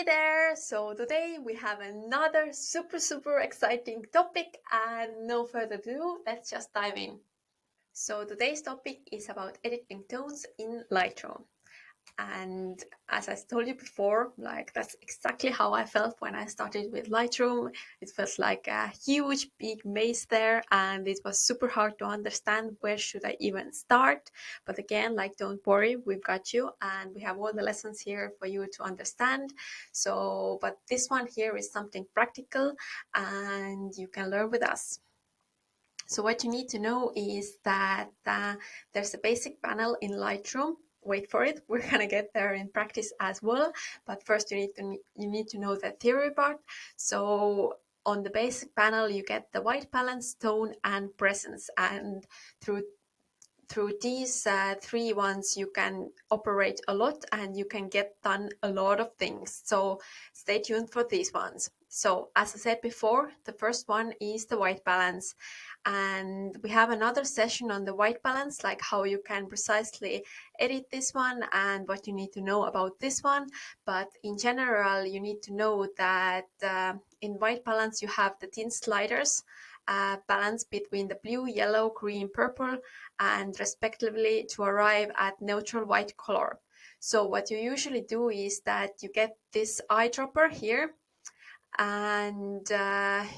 Hey there! So today we have another super exciting topic, and no further ado, let's just dive in. So today's topic is about editing tones in Lightroom. And as I told you before, that's exactly how I felt when I started with Lightroom. It felt like a huge big maze there, and it was super hard to understand where should I even start. But again, don't worry, we've got you, and we have all the lessons here for you to understand. But this one here is something practical, and you can learn with us. So what you need to know is that there's a basic panel in Lightroom. Wait for it, we're gonna get there in practice as well. But first you need to know the theory part. So on the basic panel, you get the white balance, tone, and presence. And through these three ones, you can operate a lot and you can get done a lot of things. So stay tuned for these ones. So as I said before, the first one is the white balance. And we have another session on the white balance, like how you can precisely edit this one and what you need to know about this one. But in general, you need to know that in white balance, you have the thin sliders, balance between the blue, yellow, green, purple, and respectively to arrive at neutral white color. So what you usually do is that you get this eyedropper here, and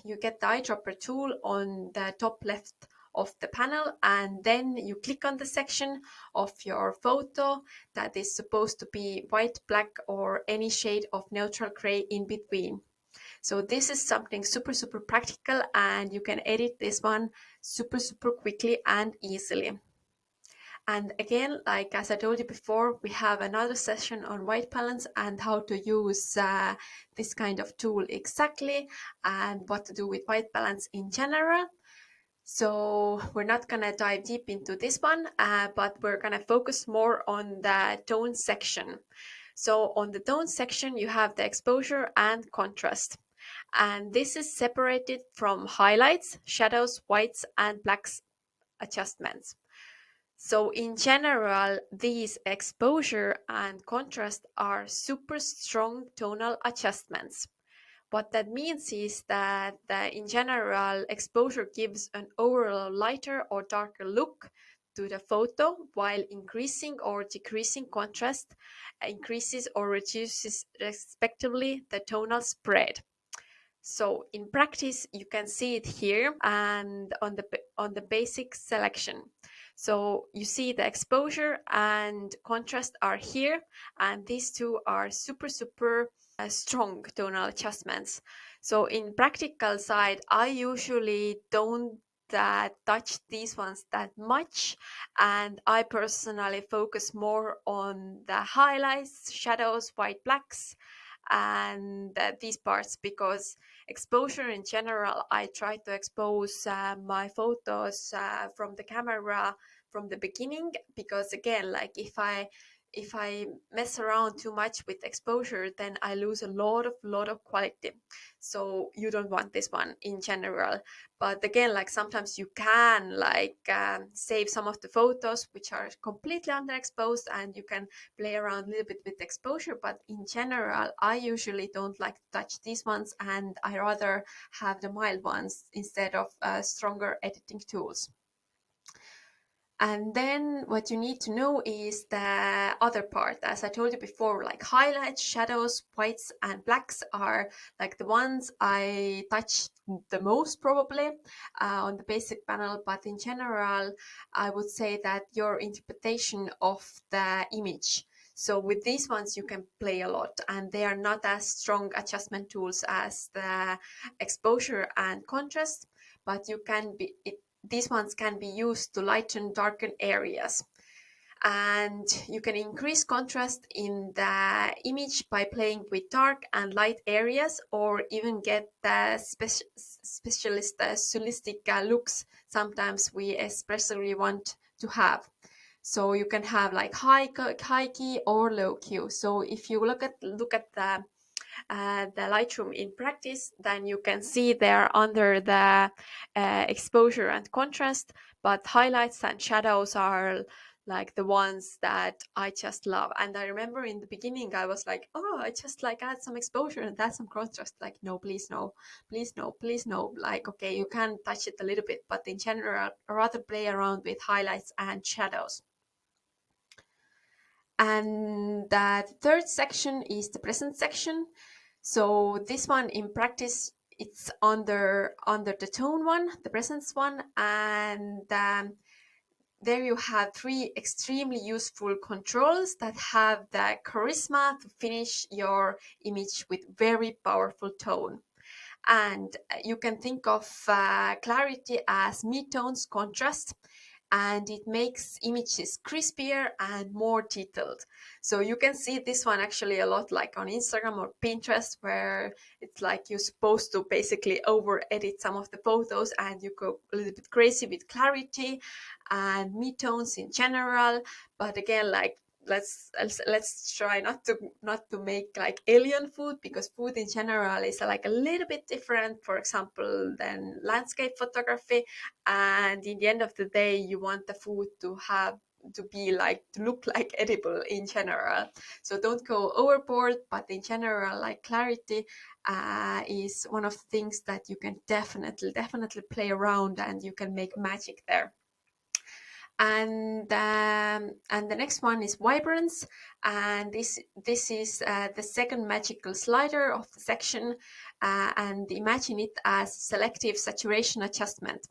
you get the eyedropper tool on the top left of the panel, and then you click on the section of your photo that is supposed to be white, black, or any shade of neutral gray in between. So this is something super practical, and you can edit this one super quickly and easily. And again, as I told you before, we have another session on white balance and how to use this kind of tool exactly, and what to do with white balance in general. So we're not going to dive deep into this one, but we're going to focus more on the tone section. So on the tone section, you have the exposure and contrast. And this is separated from highlights, shadows, whites, and blacks adjustments. So in general, these exposure and contrast are super strong tonal adjustments. What that means is that in general, exposure gives an overall lighter or darker look to the photo, while increasing or decreasing contrast increases or reduces respectively the tonal spread. So in practice, you can see it here and on the basic selection. So you see the exposure and contrast are here, and these two are super strong tonal adjustments. So in practical side, I usually don't touch these ones that much, and I personally focus more on the highlights, shadows, white, blacks, and these parts, because exposure in general, I try to expose my photos from the camera from the beginning, because again, if I mess around too much with exposure, then I lose a lot of quality. So you don't want this one in general. But again, sometimes you can save some of the photos which are completely underexposed, and you can play around a little bit with exposure. But in general, I usually don't like to touch these ones, and I rather have the mild ones instead of stronger editing tools. And then what you need to know is the other part. As I told you before, highlights, shadows, whites, and blacks are the ones I touch the most probably on the basic panel. But in general, I would say that your interpretation of the image. So with these ones, you can play a lot, and they are not as strong adjustment tools as the exposure and contrast, but these ones can be used to lighten darken areas. And you can increase contrast in the image by playing with dark and light areas, or even get the specialist stylistic looks sometimes we especially want to have. So you can have high key or low key. So if you look at the Lightroom in practice, then you can see they're under the exposure and contrast, but highlights and shadows are like the ones that I just love. And I remember in the beginning I was like, oh, I just like add some exposure and add some contrast. Like, no, please no, please no, please no. Like, okay, you can touch it a little bit, but in general rather play around with highlights and shadows. And the third section is the present section. So this one in practice, it's under the tone one, the presence one, and there you have three extremely useful controls that have the charisma to finish your image with very powerful tone. And you can think of clarity as mid-tones contrast, and it makes images crispier and more detailed. So you can see this one actually a lot like on Instagram or Pinterest, where it's like you're supposed to basically over edit some of the photos and you go a little bit crazy with clarity and mid-tones in general. But again, like let's try not to make like alien food, because food in general is like a little bit different, for example, than landscape photography. And in the end of the day, you want the food to look like edible in general. So don't go overboard, but in general, like clarity is one of the things that you can definitely play around, and you can make magic there. And the next one is vibrance, and this is the second magical slider of the section, and imagine it as selective saturation adjustment.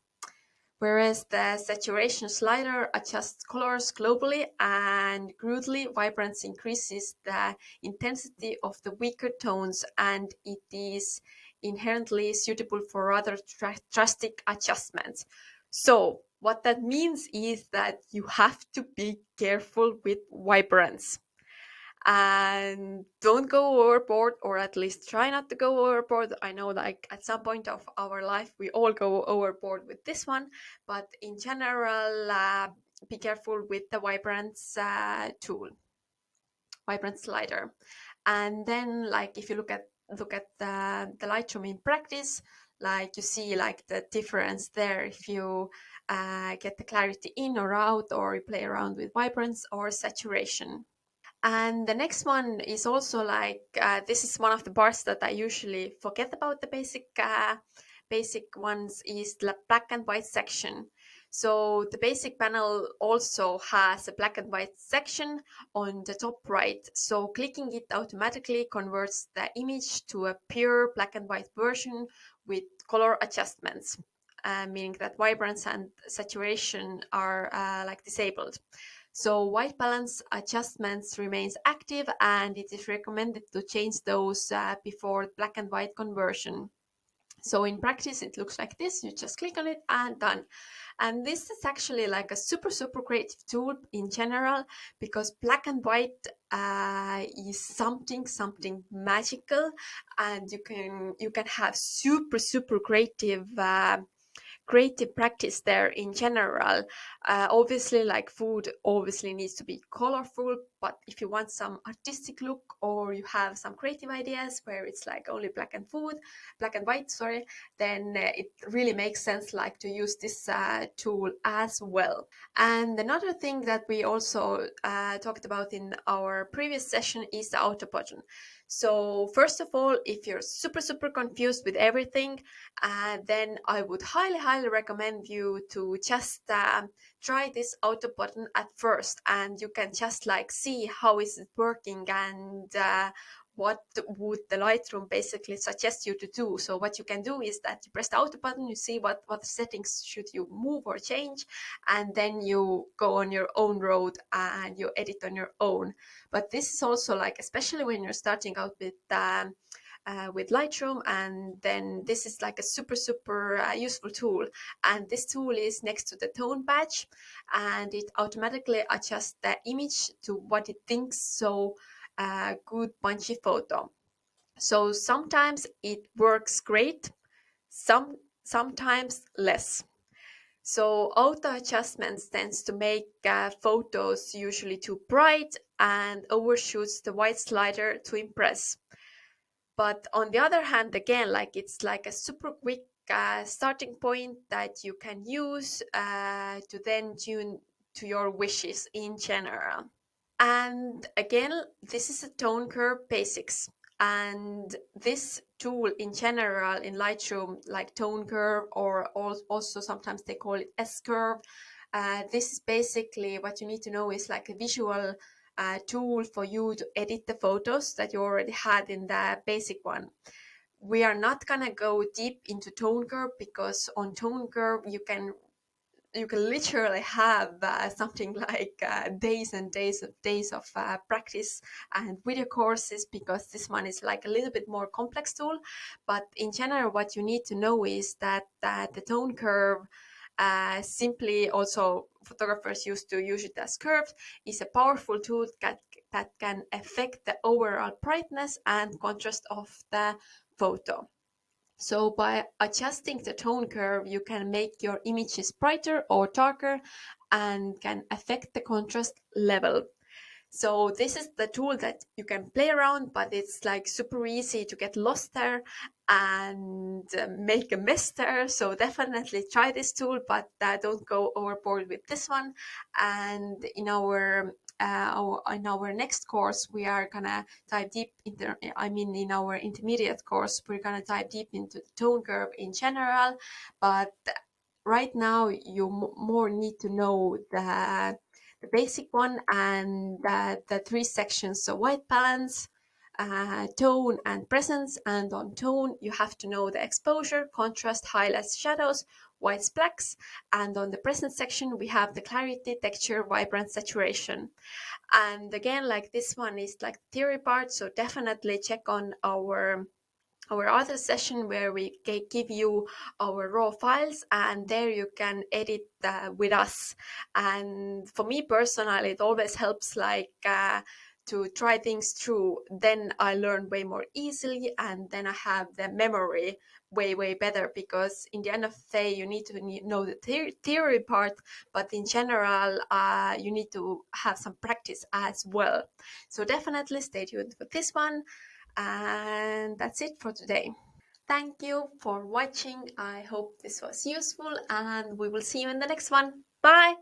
Whereas the saturation slider adjusts colors globally, and crudely, vibrance increases the intensity of the weaker tones, and it is inherently suitable for rather drastic adjustments. So what that means is that you have to be careful with vibrance and don't go overboard, or at least try not to go overboard. I know like at some point of our life we all go overboard with this one, but in general be careful with the vibrance tool, vibrance slider. And then like if you look at the Lightroom in practice, like you see like the difference there if you get the clarity in or out, or you play around with vibrance or saturation. And the next one is also like, this is one of the parts that I usually forget about the basic ones, is the black and white section. So the basic panel also has a black and white section on the top right. So clicking it automatically converts the image to a pure black and white version with color adjustments, meaning that vibrance and saturation are like disabled. So white balance adjustments remains active, and it is recommended to change those before black and white conversion. So in practice, it looks like this. You just click on it and done. And this is actually like a super creative tool in general, because black and white is something magical, and you can have super creative practice there in general. Obviously, like food obviously needs to be colorful, but if you want some artistic look, or you have some creative ideas where it's like only black and white, sorry, then it really makes sense like to use this tool as well. And another thing that we also talked about in our previous session is the auto button. So first of all, if you're super confused with everything, then I would highly recommend you to just try this auto button at first, and you can just like see how is it working, and what would the Lightroom basically suggest you to do. So what you can do is that you press the auto button, you see what settings should you move or change, and then you go on your own road and you edit on your own. But this is also like, especially when you're starting out with Lightroom, and then this is like a super useful tool. And this tool is next to the tone badge, and it automatically adjusts the image to what it thinks so good punchy photo. So sometimes it works great, sometimes less. So auto adjustments tends to make photos usually too bright and overshoots the white slider to impress. But on the other hand, again, like it's like a super quick starting point that you can use to then to your wishes in general. And again, this is a tone curve basics. And this tool in general in Lightroom, like tone curve, or also sometimes they call it S curve. This is basically what you need to know is like a visual tool for you to edit the photos that you already had in the basic one. We are not gonna go deep into tone curve because on tone curve you can literally have something like days and days of practice and video courses, because this one is like a little bit more complex tool. But in general, what you need to know is that the tone curve, simply also photographers used to use it as curves, is a powerful tool that can affect the overall brightness and contrast of the photo. So by adjusting the tone curve, you can make your images brighter or darker and can affect the contrast level. So this is the tool that you can play around, but it's like super easy to get lost there and make a mess there. So definitely try this tool, but don't go overboard with this one. And in our next course, we are gonna dive deep into, in our intermediate course, we're gonna dive deep into the tone curve in general. But right now, you more need to know the basic one and the three sections. So white balance, tone and presence. And on tone, you have to know the exposure, contrast, highlights, shadows, whites, blacks. And on the presence section, we have the clarity, texture, vibrance, saturation. And again, like this one is like theory part. So definitely check on our other session where we give you our raw files, and there you can edit with us. And for me personally, it always helps to try things through. Then I learn way more easily, and then I have the memory way better, because in the end of the day you need to know the theory part, but in general you need to have some practice as well. So definitely stay tuned for this one. And that's it for today. Thank you for watching. I hope this was useful, and we will see you in the next one. Bye!